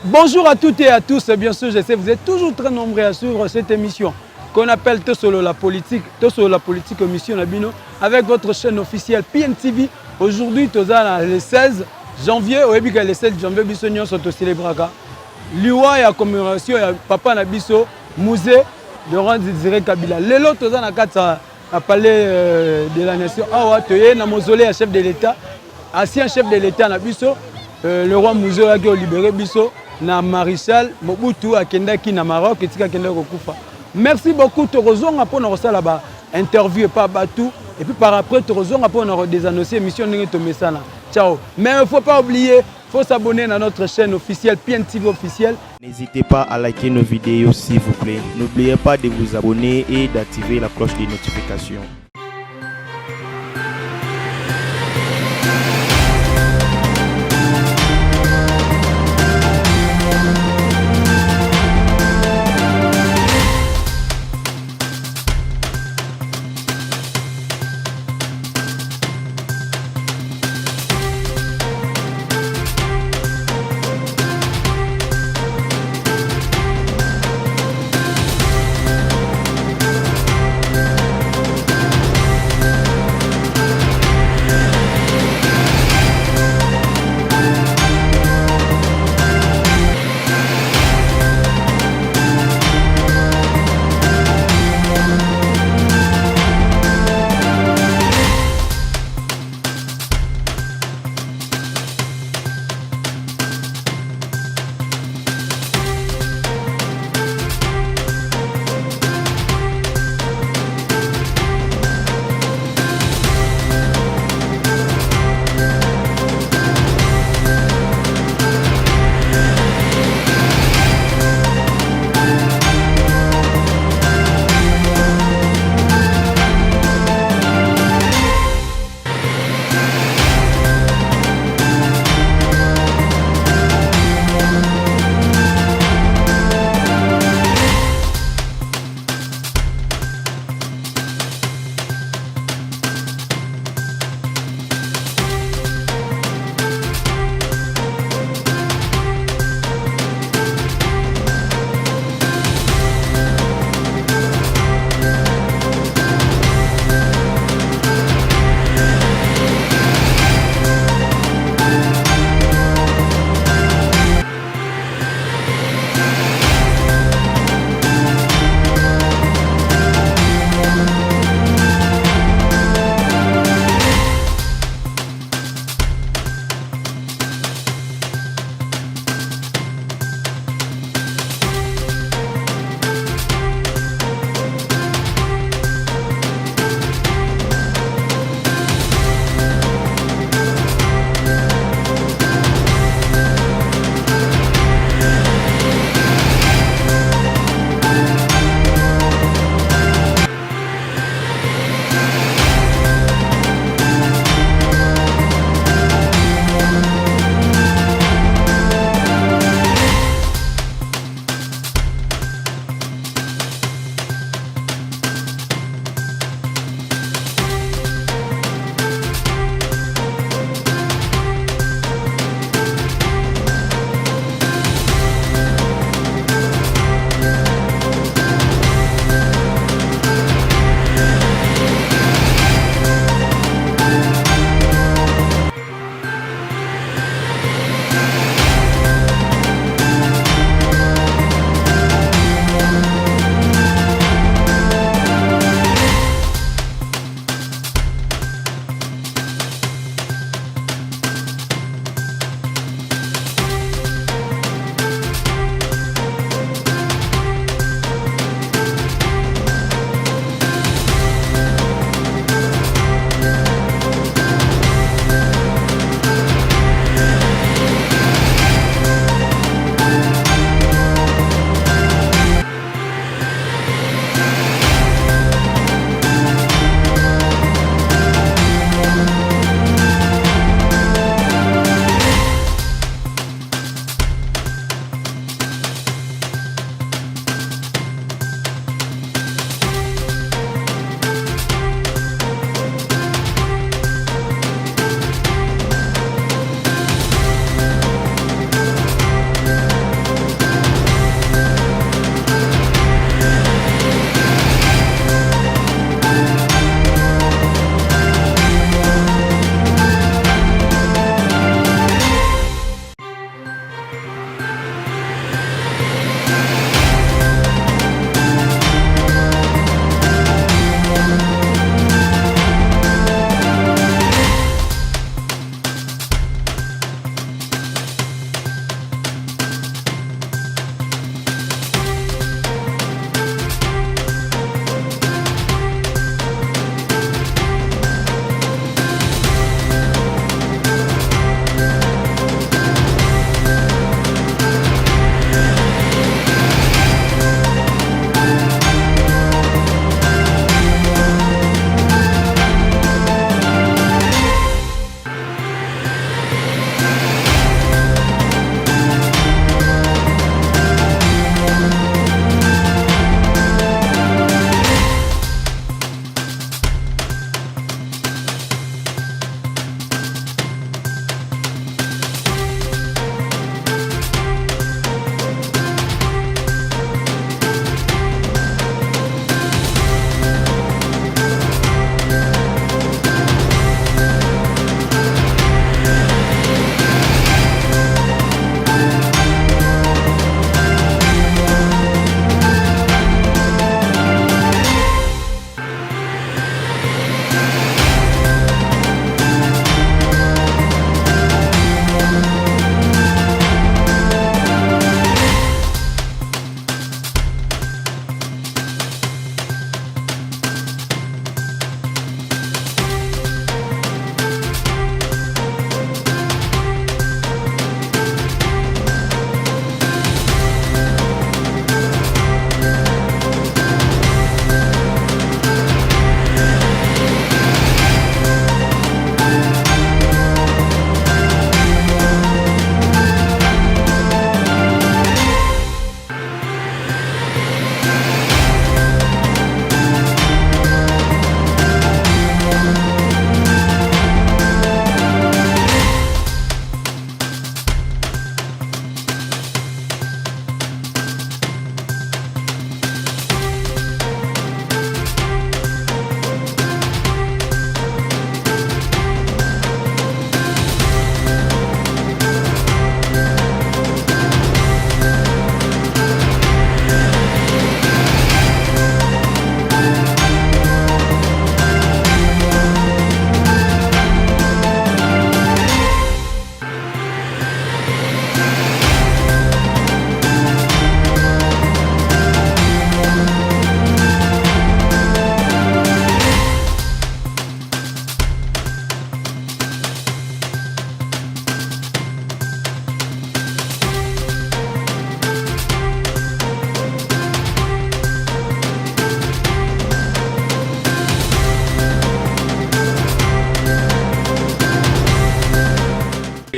Bonjour à toutes et à tous, bien sûr, je sais vous êtes toujours très nombreux à suivre cette émission qu'on appelle Tosolo la politique émission Nabino, avec votre chaîne officielle PNTV. Aujourd'hui, le 16 janvier, le 16 janvier, nous sommes célébrés. Liwa ya commémoration ya papa Nabiso, musée de Laurent Désiré Kabila. Lelo, nous sommes à palais de la nation. Awa, toye na mausolée à chef de l'État, ancien chef de l'État Nabiso, le roi Musée a libéré Biso. Na Maréchal Mobutu akendaki na Maroc et tika kenda kokufa. Merci beaucoup Torozonga pour nous recevoir là-bas. Interview pas Batou et puis par après Torozonga pour nous désannoncer émission ningi tomesana. Ciao. Mais il ne faut pas oublier, faut s'abonner à notre chaîne officielle PNTV officielle. N'hésitez pas à liker nos vidéos s'il vous plaît. N'oubliez pas de vous abonner et d'activer la cloche de notification.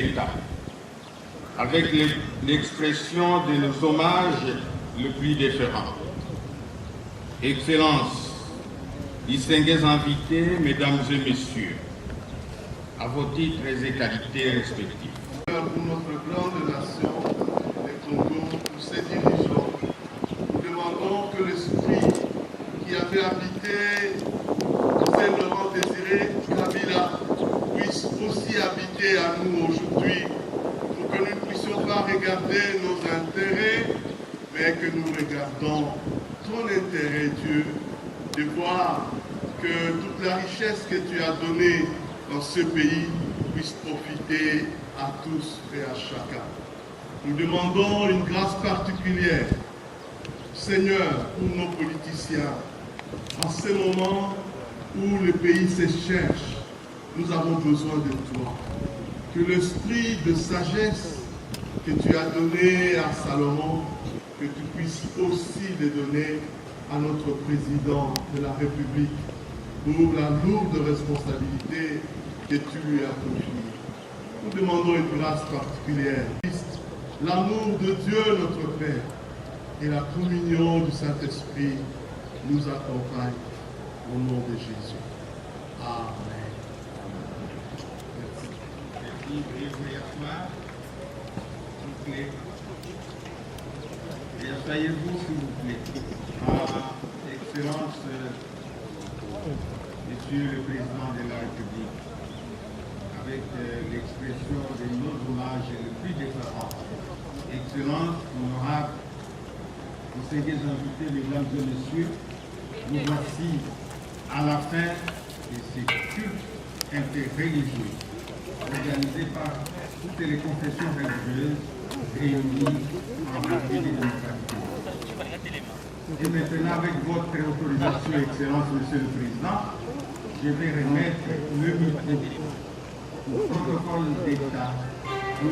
l'État, avec l'expression de nos hommages le plus différents. Excellences, distingués invités, mesdames et messieurs, à vos titres et qualités respectifs. Pour notre grande nation, le Congo, pour ses dirigeants, nous demandons que l'esprit qui avait habité Saint-Laurent Désiré Kabila puisse aussi habiter à nous aujourd'hui, pour que nous ne puissions pas regarder nos intérêts, mais que nous regardons ton intérêt, Dieu, de voir que toute la richesse que tu as donnée dans ce pays puisse profiter à tous et à chacun. Nous demandons une grâce particulière, Seigneur, pour nos politiciens. En ces moments où le pays se cherche, nous avons besoin de toi. Que l'esprit de sagesse que tu as donné à Salomon, que tu puisses aussi le donner à notre président de la République pour la lourde responsabilité que tu lui as confiée. Nous demandons une grâce particulière. L'amour de Dieu notre Père et la communion du Saint-Esprit nous accompagnent au nom de Jésus. Amen. Merci. Veuillez vous asseoir, s'il vous plaît. Et asseyez-vous, s'il vous plaît. Excellence, Monsieur le Président de la République, avec l'expression de nos hommages le plus différents. Excellence, honorable, distingués invités, mesdames et messieurs, nous voici à la fin de ces cultes interreligieux organisés par toutes les confessions religieuses réunies en République démocratique. Et maintenant, avec votre autorisation, Excellence, Monsieur le Président, je vais remettre le micro au protocole d'État pour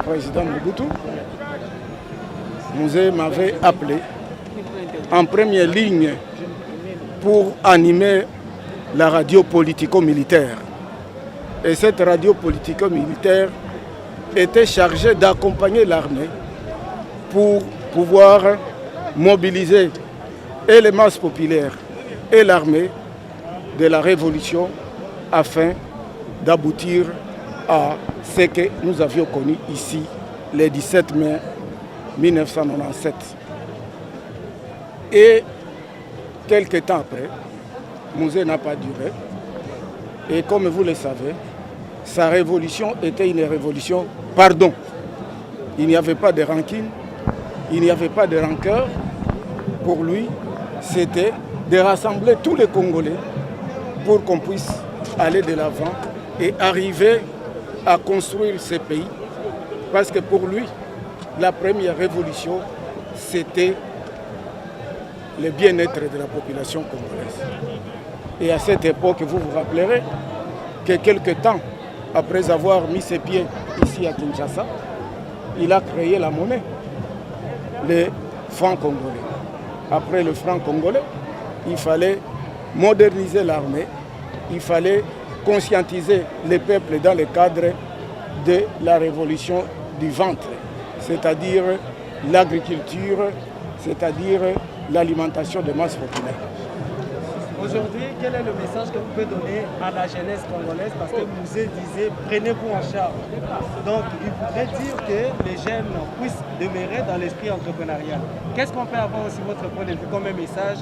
Président Mobutu, Mouzé m'avait appelé en première ligne pour animer la radio politico-militaire. Et cette radio politico-militaire était chargée d'accompagner l'armée pour pouvoir mobiliser et les masses populaires et l'armée de la révolution afin d'aboutir à ce que nous avions connu ici le 17 mai 1997. Et quelques temps après, Mouzé n'a pas duré. Et comme vous le savez, sa révolution était une révolution pardon. Il n'y avait pas de rancune, il n'y avait pas de rancœur. Pour lui, c'était de rassembler tous les Congolais pour qu'on puisse aller de l'avant et arriver à construire ce pays. Parce que pour lui, la première révolution, c'était le bien-être de la population congolaise. Et à cette époque, vous vous rappellerez que quelque temps après avoir mis ses pieds ici à Kinshasa, il a créé la monnaie, le franc congolais. Après le franc congolais, il fallait moderniser l'armée, il fallait conscientiser les peuples dans le cadre de la révolution du ventre, c'est-à-dire l'agriculture, c'est-à-dire l'alimentation des masses populaires. Aujourd'hui, quel est le message que vous pouvez donner à la jeunesse congolaise? Parce que Mouzé disait, prenez-vous en charge. Donc, il voudrait dire que les jeunes puissent demeurer dans l'esprit entrepreneurial. Qu'est-ce qu'on peut avoir aussi votre point de vue comme un message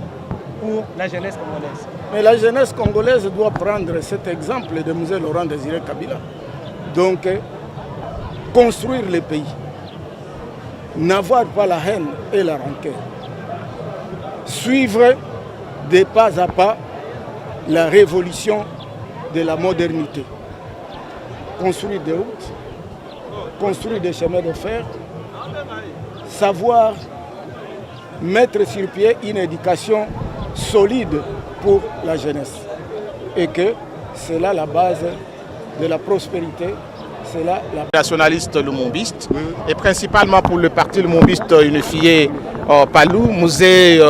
pour la jeunesse congolaise? Mais la jeunesse congolaise doit prendre cet exemple de Mouzé Laurent Désiré Kabila. Donc, construire le pays, n'avoir pas la haine et la rancœur, suivre de pas à pas la révolution de la modernité, construire des routes, construire des chemins de fer, savoir mettre sur pied une éducation solide pour la jeunesse. Et que c'est là la base de la prospérité, c'est là la... Nationaliste lumumbiste, et principalement pour le parti lumumbiste unifié Palou, Mouzé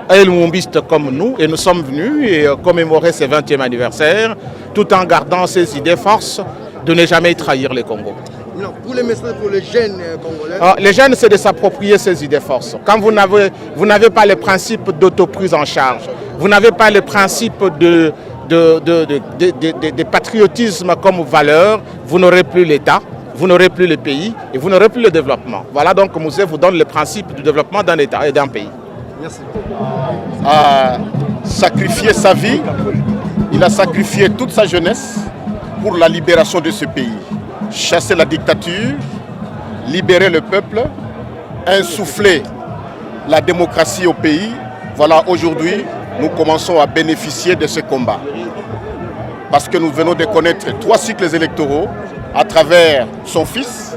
est lumumbiste comme nous, et nous sommes venus et commémorer ses 20e anniversaire, tout en gardant ses idées forces de ne jamais trahir le Congo. Non, pour les messages pour les jeunes congolais. Les jeunes, c'est de s'approprier ces idées forces. Quand vous n'avez pas le principe d'autoprise en charge, vous n'avez pas le principe de patriotisme comme valeur, vous n'aurez plus l'État, vous n'aurez plus le pays et vous n'aurez plus le développement. Voilà donc Mouzé vous donne le principe du développement d'un État et d'un pays. Merci. A sacrifié sa vie, il a sacrifié toute sa jeunesse pour la libération de ce pays. Chasser la dictature, libérer le peuple, insuffler la démocratie au pays Voilà, aujourd'hui, nous commençons à bénéficier de ce combat. Parce que nous venons de connaître 3 cycles électoraux à travers son fils,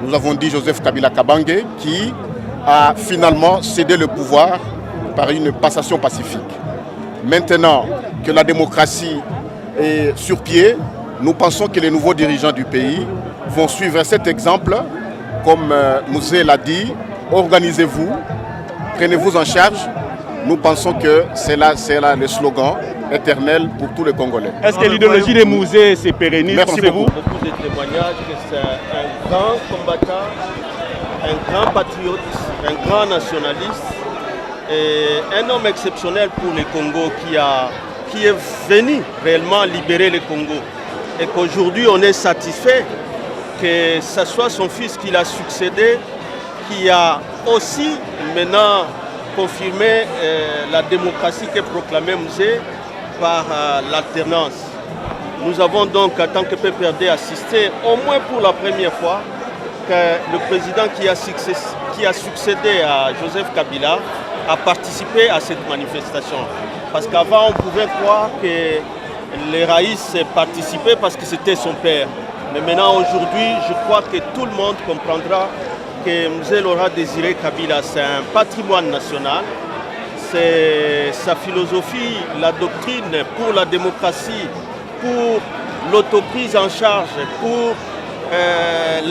nous avons dit Joseph Kabila Kabange, qui a finalement cédé le pouvoir par une passation pacifique. Maintenant que la démocratie est sur pied, nous pensons que les nouveaux dirigeants du pays vont suivre cet exemple. Comme Mouzé l'a dit, organisez-vous, prenez-vous en charge. Nous pensons que c'est là le slogan éternel pour tous les Congolais. Est-ce que l'idéologie des Mouzé se pérennise? Merci beaucoup. Beaucoup de témoignages que c'est un grand combattant, un grand patriote, un grand nationaliste et un homme exceptionnel pour le Congo qui est venu réellement libérer le Congo. Et qu'aujourd'hui on est satisfait que ce soit son fils qui l'a succédé, qui a aussi maintenant confirmé la démocratie que proclamait Mouzé par l'alternance. Nous avons donc, en tant que PPRD, assisté au moins pour la première fois que le président qui a succédé à Joseph Kabila a participé à cette manifestation. Parce qu'avant, on pouvait croire que les Raïs participaient parce que c'était son père. Mais maintenant, aujourd'hui, je crois que tout le monde comprendra que Mouzé Laurent Désiré Kabila, c'est un patrimoine national. C'est sa philosophie, la doctrine pour la démocratie, pour l'autoprise en charge, pour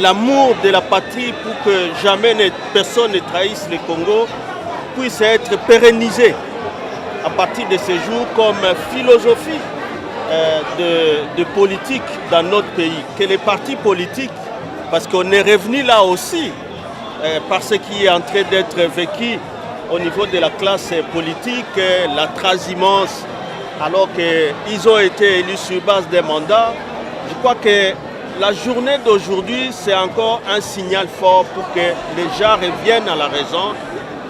l'amour de la patrie, pour que jamais personne ne trahisse le Congo, puisse être pérennisé à partir de ces jours comme philosophie de politique dans notre pays. Que les partis politiques, parce qu'on est revenu là aussi par ce qui est en train d'être vécu au niveau de la classe politique, la transhumance, alors qu'ils ont été élus sur base des mandats. Je crois que la journée d'aujourd'hui, c'est encore un signal fort pour que les gens reviennent à la raison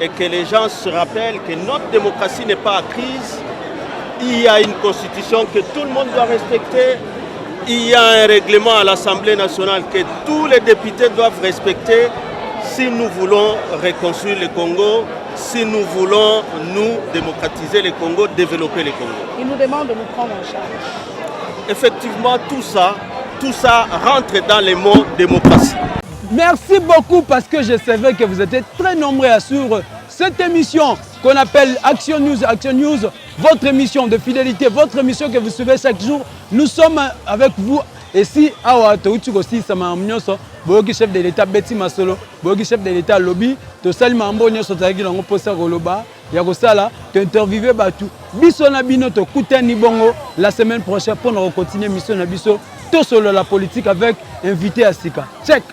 et que les gens se rappellent que notre démocratie n'est pas à crise. Il y a une constitution que tout le monde doit respecter. Il y a un règlement à l'Assemblée nationale que tous les députés doivent respecter si nous voulons reconstruire le Congo, si nous voulons nous démocratiser le Congo, développer le Congo. Il nous demande de nous prendre en charge. Effectivement, tout ça rentre dans les mots démocratie. Merci beaucoup parce que je savais que vous étiez très nombreux à suivre cette émission qu'on appelle Action News. Action News, votre émission de fidélité, votre émission que vous suivez chaque jour. Nous sommes avec vous. Et si awa touti aussi sama mnyoso boyoki chef de l'État Betty Masolo boyoki chef de l'État Lobby to sali mambo nyoso taki lango posa koloba ya kosala to interviewer batu biso na bino to kutani bongo la semaine prochaine pour nous continuer mission na biso to solo la politique avec invité à Sika. Check.